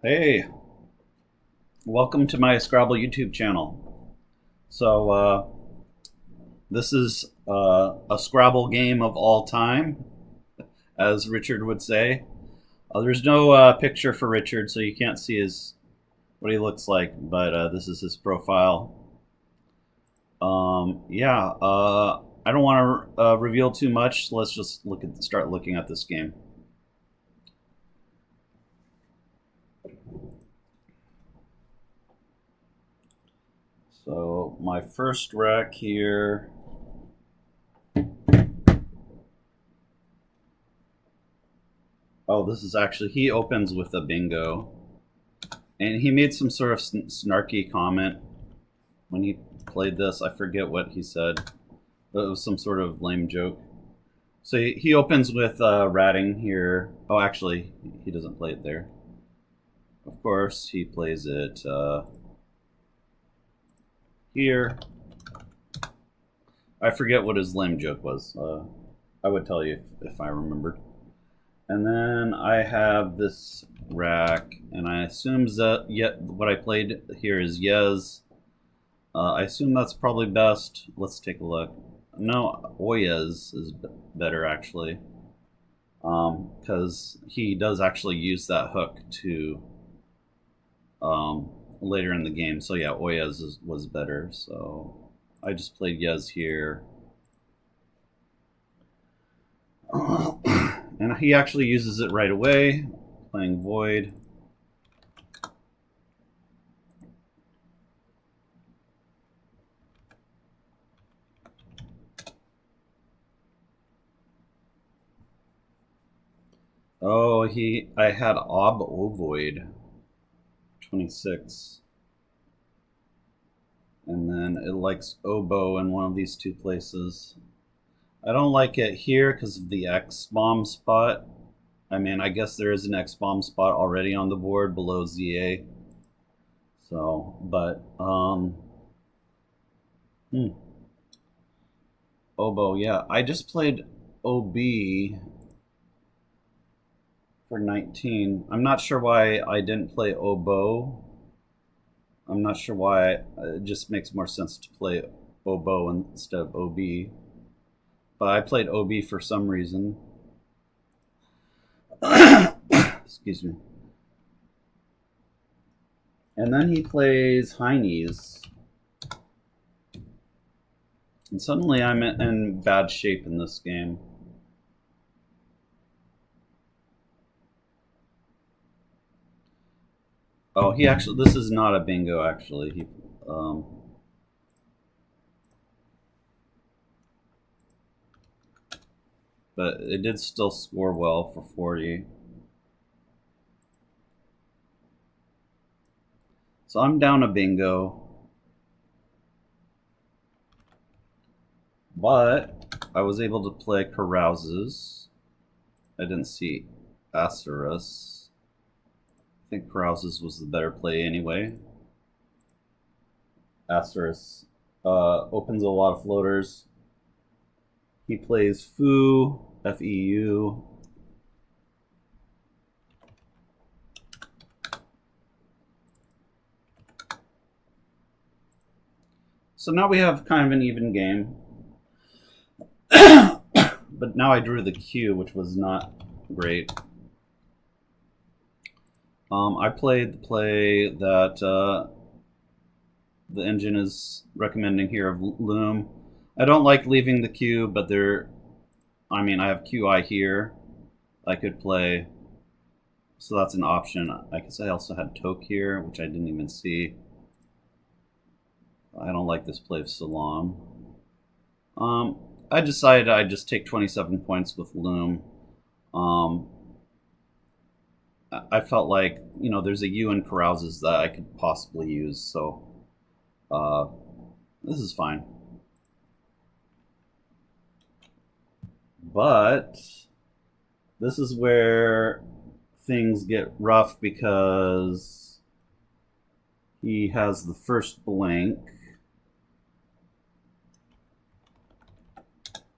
Hey, welcome to my Scrabble YouTube channel. This is a Scrabble game of all time, as Richard would say. There's no picture for Richard, so you can't see what he looks like, but this is his profile. I don't want to reveal too much. So let's just start looking at this game. So my first rack here. Oh, this is actually, he opens with a bingo. And he made some sort of snarky comment when he played this. I forget what he said, but it was some sort of lame joke. So he opens with ratting here. Oh, actually, he doesn't play it there. Of course, he plays it here. I forget what his lame joke was. I would tell you if I remembered. And then I have this rack, and I assume that what I played here is Yes. I assume that's probably best. Let's take a look. No, Oyez is better actually, because he does actually use that hook to later in the game. So yeah, Oyez was better. So I just played Yes here. And he actually uses it right away, playing Void. Oh, I had Ob Ovoid 26. And then it likes oboe in one of these two places. I don't like it here because of the X bomb spot. I mean, I guess there is an X bomb spot already on the board below ZA. So, but oboe, yeah. I just played OB for 19. I'm not sure why I didn't play oboe. I'm not sure why. It just makes more sense to play oboe instead of OB. But I played OB for some reason. Excuse me. And then he plays Heinies. And suddenly I'm in bad shape in this game. Oh, this is not a bingo, actually. But it did still score well for 40. So I'm down a bingo. But I was able to play carouses. I didn't see Acerus. I think carouses was the better play anyway. Acerus opens a lot of floaters. He plays Foo, F-E-U. So now we have kind of an even game. But now I drew the Q, which was not great. I played the play that the engine is recommending here of Loom. I don't like leaving the Q, but I have QI here. I could play, so that's an option. I guess I also had Toke here, which I didn't even see. I don't like this play of Salam. I decided I'd just take 27 points with Loom. I felt like, there's a U in carouses that I could possibly use, so this is fine. But this is where things get rough because he has the first blank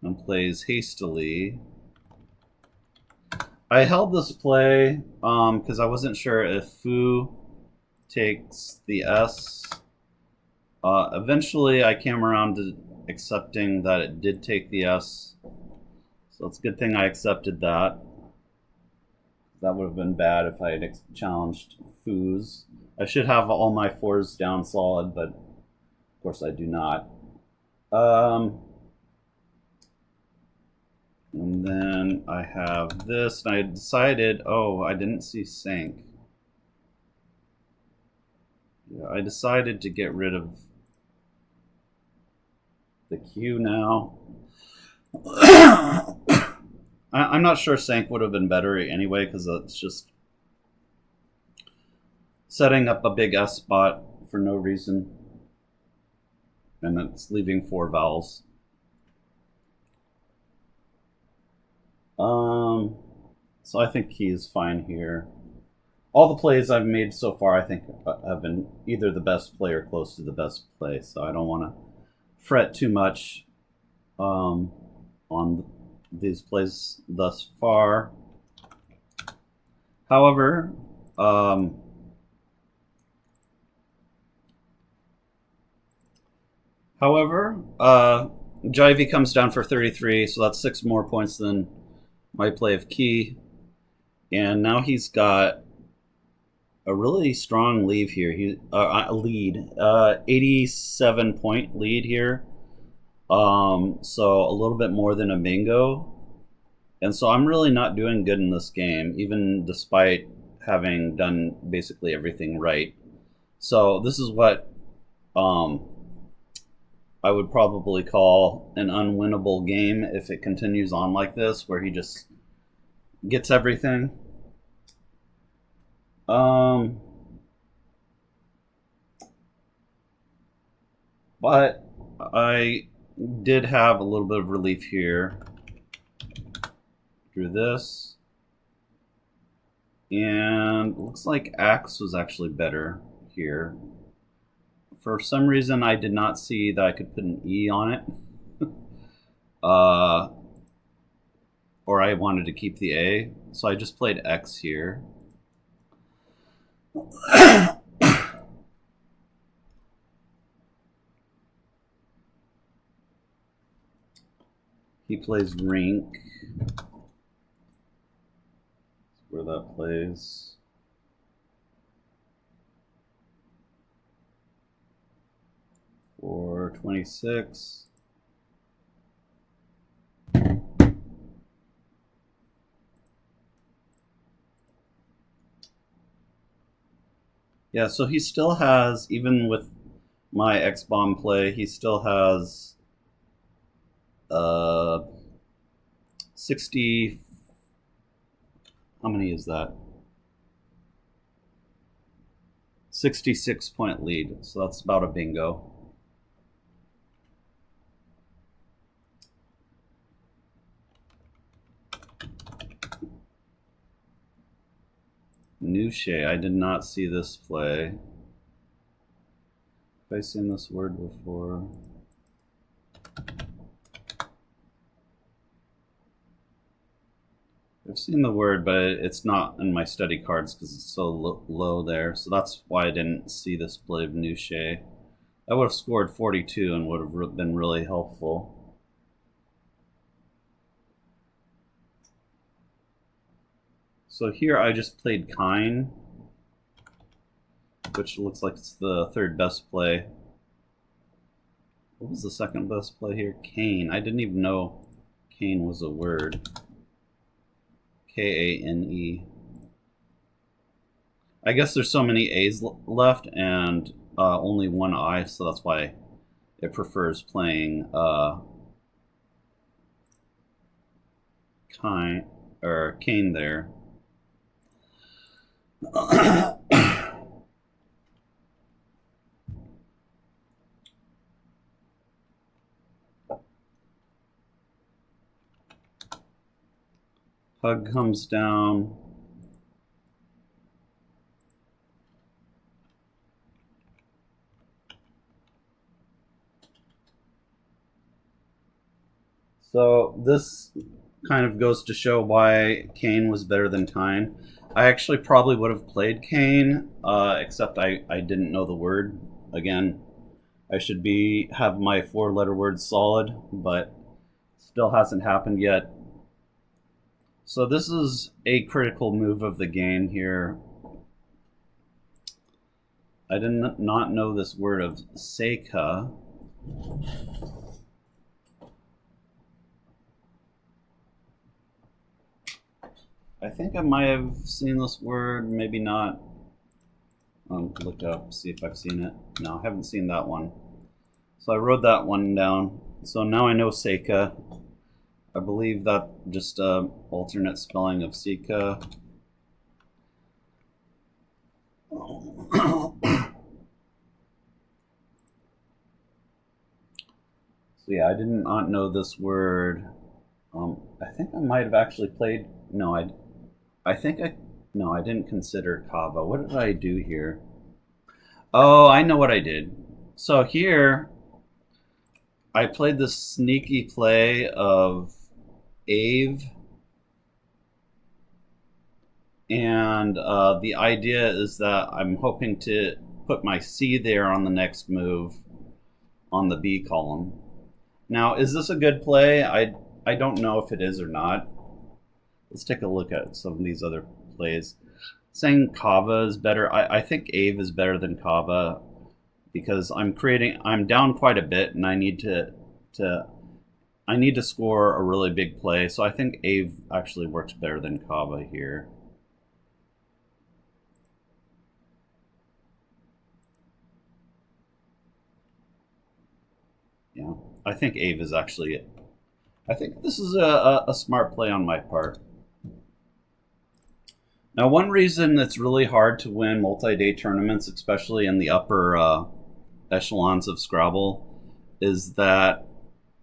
and plays hastily. I held this play because I wasn't sure if foo takes the S. Eventually, I came around to accepting that it did take the S. So it's a good thing I accepted that. That would have been bad if I had challenged foos. I should have all my fours down solid, but of course I do not. And then I have this, and I decided, oh, I didn't see sink. Yeah, I decided to get rid of the Q now. I'm not sure Sank would have been better anyway, because it's just setting up a big S spot for no reason. And it's leaving 4 vowels. So I think key is fine here. All the plays I've made so far, I think, have been either the best play or close to the best play. So I don't want to fret too much on these plays thus far. However, Jivey comes down for 33, so that's 6 more points than my play of key. And now he's got a really strong lead here. 87-point lead here. So a little bit more than a bingo. And so I'm really not doing good in this game, even despite having done basically everything right. So this is what I would probably call an unwinnable game if it continues on like this, where he just gets everything. But I did have a little bit of relief here. Drew this. And it looks like axe was actually better here. For some reason, I did not see that I could put an E on it. Or I wanted to keep the A. So I just played X here. He plays rink. Where that plays. For 26. Yeah, so he still has, even with my X-bomb play, he still has 60. How many is that? 66-point lead. So that's about a bingo. Nuche, I did not see this play. Have I seen this word before? I've seen the word, but it's not in my study cards because it's so low there. So that's why I didn't see this play of Nuche. I would have scored 42 and would have been really helpful. So here I just played Kine, which looks like it's the 3rd best play. What was the 2nd best play here? Kane. I didn't even know Kane was a word. Kane. I guess there's so many A's left and only one I, so that's why it prefers playing Kane there. Hug comes down. So this kind of goes to show why Kane was better than Kine. I actually probably would have played Kane, except I didn't know the word. Again, I should have my 4-letter word solid, but still hasn't happened yet. So this is a critical move of the game here. I did not know this word of Seika. I think I might have seen this word, maybe not. Look up, see if I've seen it. No, I haven't seen that one. So I wrote that one down. So now I know Seika. I believe that just alternate spelling of Seika. So yeah, I did not know this word. I think I might have actually played. No, I didn't consider Kava. What did I do here? Oh, I know what I did. So here, I played this sneaky play of Ave. And the idea is that I'm hoping to put my C there on the next move on the B column. Now, is this a good play? I don't know if it is or not. Let's take a look at some of these other plays. Saying Kava is better. I think Ave is better than Kava because I'm down quite a bit and I need to score a really big play. So I think Ave actually works better than Kava here. Yeah, I think Ave is actually it. I think this is a smart play on my part. Now, one reason it's really hard to win multi-day tournaments, especially in the upper echelons of Scrabble, is that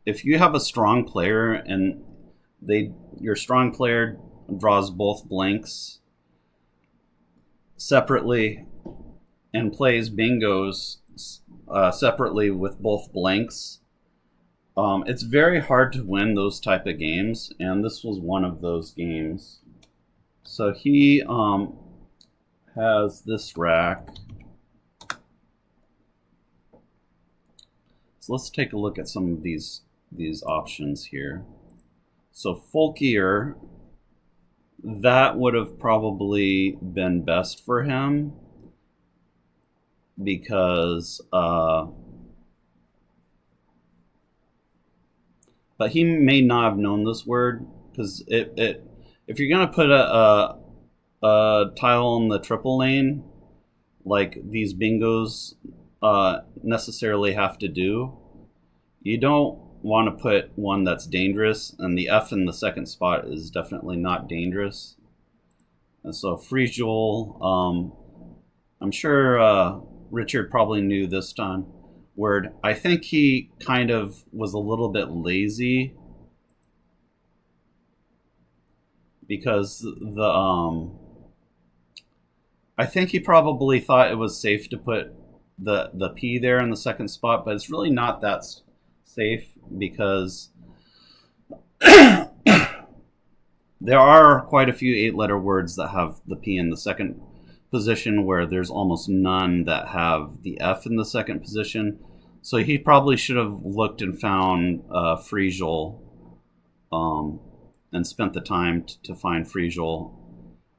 if you have a strong player and your strong player draws both blanks separately and plays bingos separately with both blanks, it's very hard to win those type of games, and this was one of those games. So he has this rack. So let's take a look at some of these options here. So Folkier, that would have probably been best for him because but he may not have known this word because if you're gonna put a tile on the triple lane, like these bingos necessarily have to do, you don't want to put one that's dangerous, and the F in the second spot is definitely not dangerous. And so Friesel, I'm sure Richard probably knew this time word. I think he kind of was a little bit lazy because I think he probably thought it was safe to put the P there in the second spot, but it's really not that safe because there are quite a few 8-letter words that have the P in the second position, where there's almost none that have the F in the second position. So he probably should have looked and found Friesel and spent the time to find Friesel.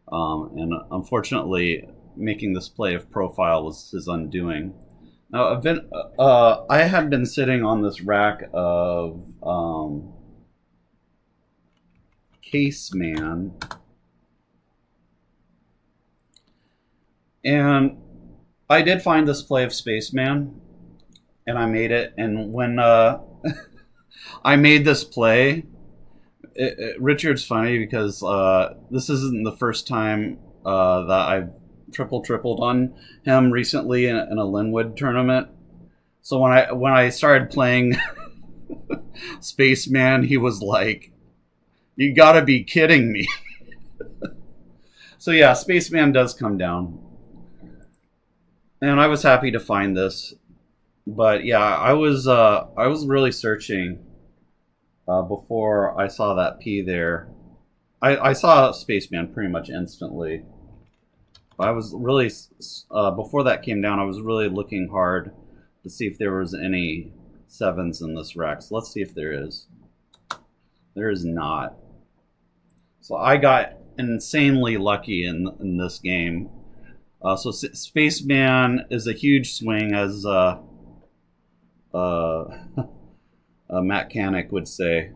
And unfortunately, making this play of profile was his undoing. Now, I had been sitting on this rack of Caseman, and I did find this play of Spaceman, and I made it. And when I made this play, Richard's funny because this isn't the first time that I've tripled on him recently in a Lynnwood tournament. So when I started playing Spaceman, he was like, "You gotta be kidding me!" So yeah, Spaceman does come down, and I was happy to find this. But yeah, I was really searching before I saw that P there. I saw Spaceman pretty much instantly. I was really before that came down. I was really looking hard to see if there was any sevens in this rack. So let's see if there is. There is not. So I got insanely lucky in this game. So Spaceman is a huge swing, as Matt Canick would say.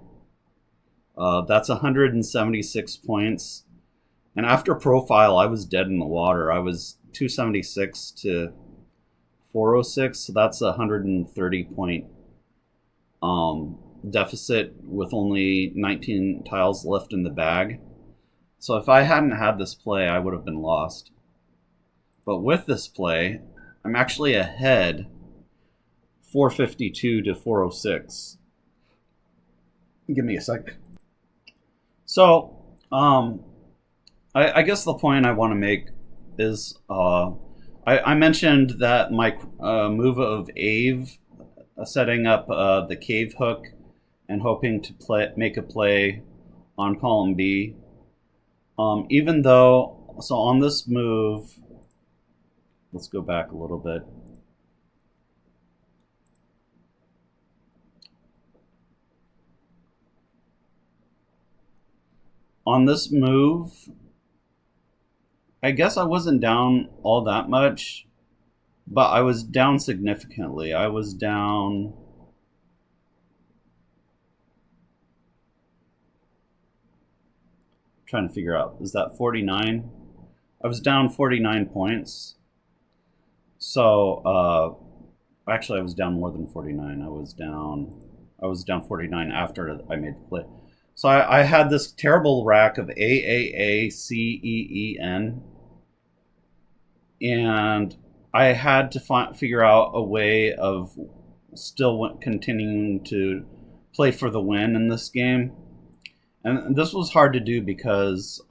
That's 176 points. And after profile, I was dead in the water. I was 276 to 406. So that's a 130 point deficit with only 19 tiles left in the bag. So if I hadn't had this play, I would have been lost. But with this play, I'm actually ahead 452 to 406. Give me a sec. So, I guess the point I want to make is I mentioned that my move of Ave, setting up the cave hook and hoping to make a play on column B. Even though, so on this move, let's go back a little bit. On this move, I guess I wasn't down all that much, but I was down significantly. I was down... I'm trying to figure out, is that 49? I was down 49 points. So, actually I was down more than 49. I was down 49 after I made the play. So I had this terrible rack of AAACEEN, and I had to figure out a way of still continuing to play for the win in this game. And this was hard to do because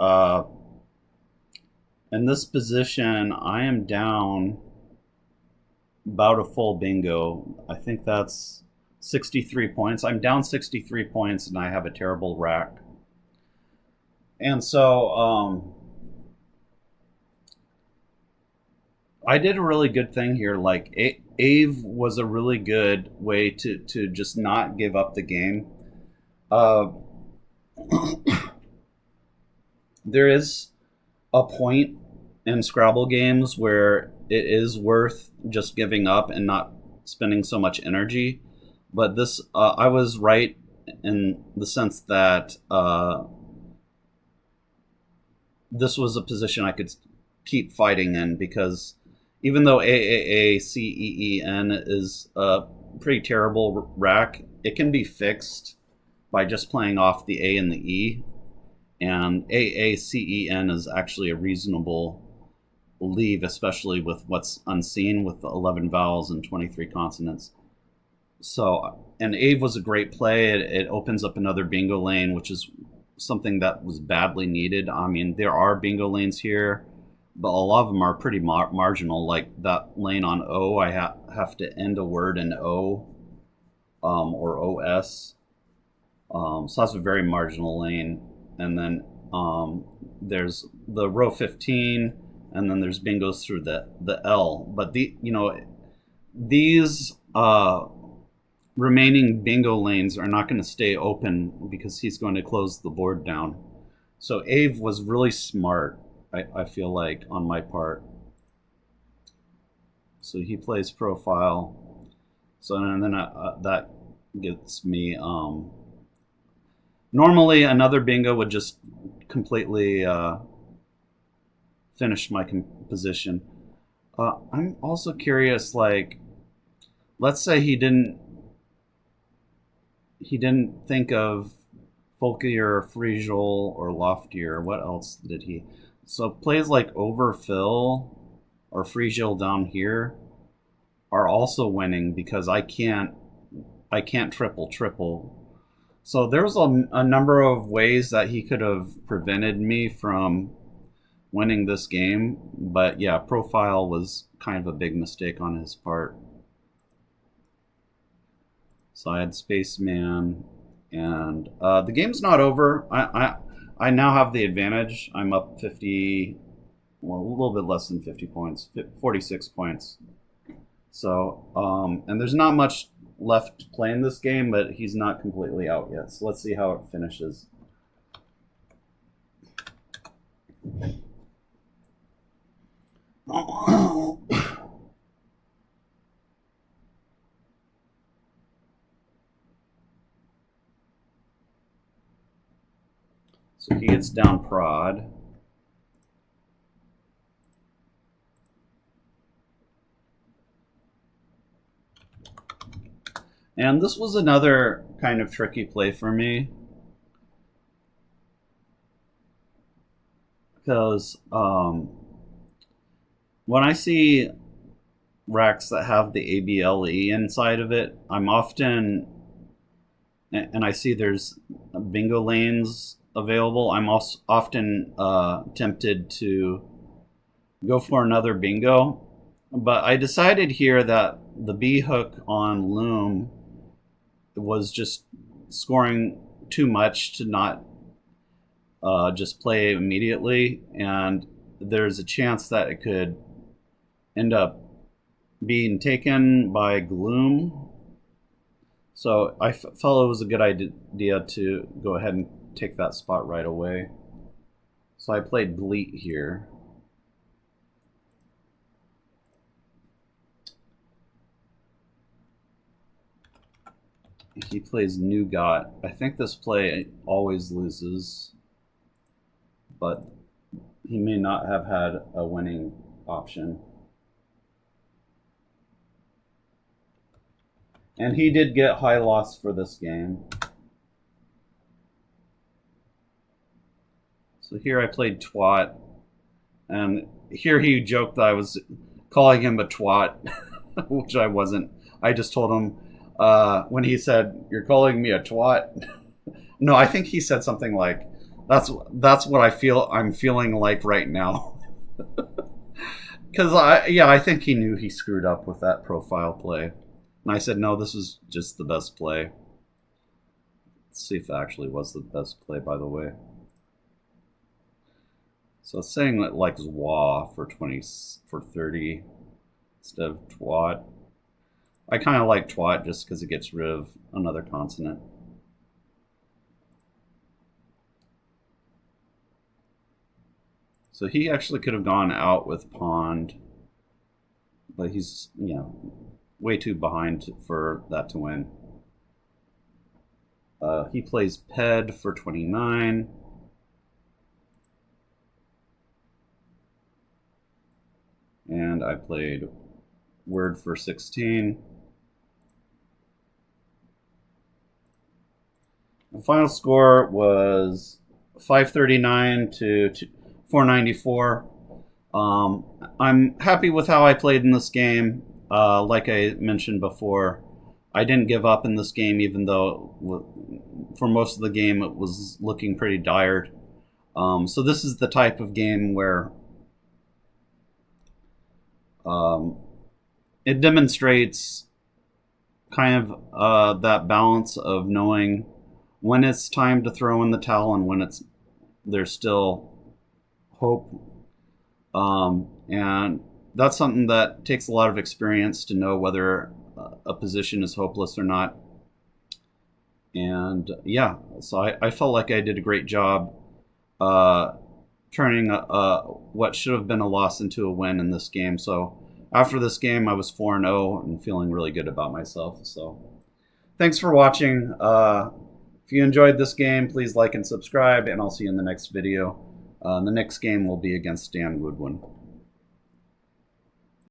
in this position, I am down about a full bingo. I think that's 63 points. I'm down 63 points and I have a terrible rack. And so I did a really good thing here. Like Ave was a really good way to just not give up the game. There is a point in Scrabble games where it is worth just giving up and not spending so much energy. But this, I was right in the sense that this was a position I could keep fighting in, because even though AAACEEN is a pretty terrible rack, it can be fixed by just playing off the A and the E. And AACEN is actually a reasonable leave, especially with what's unseen with the 11 vowels and 23 consonants. So, and Ave was a great play. It opens up another bingo lane, which is something that was badly needed. I mean, there are bingo lanes here, but a lot of them are pretty marginal. Like that lane on O, I have to end a word in O or OS. So that's a very marginal lane. And then there's the row 15, and then there's bingos through the L. But these remaining bingo lanes are not going to stay open because he's going to close the board down. So Ave was really smart, I feel like, on my part. So he plays profile. So and then that gets me... normally another bingo would just completely finish my position. I'm also curious, like, let's say he didn't think of folkier, Friesial, or loftier. What else did he? So plays like overfill or Friesial down here are also winning because I can't triple. So there was a number of ways that he could have prevented me from winning this game. But yeah, profile was kind of a big mistake on his part. So I had Spaceman. And the game's not over. I now have the advantage. I'm up 50, well, a little bit less than 50 points, 46 points. So, and there's not much left playing this game, but he's not completely out yet. So let's see how it finishes. So he gets down prod. And this was another kind of tricky play for me. Because when I see racks that have the ABLE inside of it, I'm often, and I see there's bingo lanes available, I'm also often tempted to go for another bingo. But I decided here that the B hook on Loom was just scoring too much to not just play immediately, and there's a chance that it could end up being taken by Gloom. So I felt it was a good idea to go ahead and take that spot right away. So I played Bleat here. He plays Nougat. I think this play always loses, but he may not have had a winning option. And he did get high loss for this game. So here I played Twat, and here he joked that I was calling him a twat, which I wasn't. I just told him when he said, "You're calling me a twat." No, I think he said something like, "That's what I'm feeling like right now." Because I think he knew he screwed up with that profile play. And I said, no, this was just the best play. Let's see if it actually was the best play, by the way. So it's saying that like Zwa for 30 instead of Twat. I kind of like Twat just because it gets rid of another consonant. So he actually could have gone out with Pond, but he's, way too behind for that to win. He plays Ped for 29. And I played Word for 16. The final score was 539 to 494. I'm happy with how I played in this game. Like I mentioned before, I didn't give up in this game, even though for most of the game it was looking pretty dire. So this is the type of game where it demonstrates kind of that balance of knowing when it's time to throw in the towel and when there's still hope. And that's something that takes a lot of experience to know whether a position is hopeless or not. And so I felt like I did a great job turning what should have been a loss into a win in this game. So after this game, I was 4-0 and feeling really good about myself. So thanks for watching. If you enjoyed this game, please like and subscribe, and I'll see you in the next video. The next game will be against Dan Woodwin.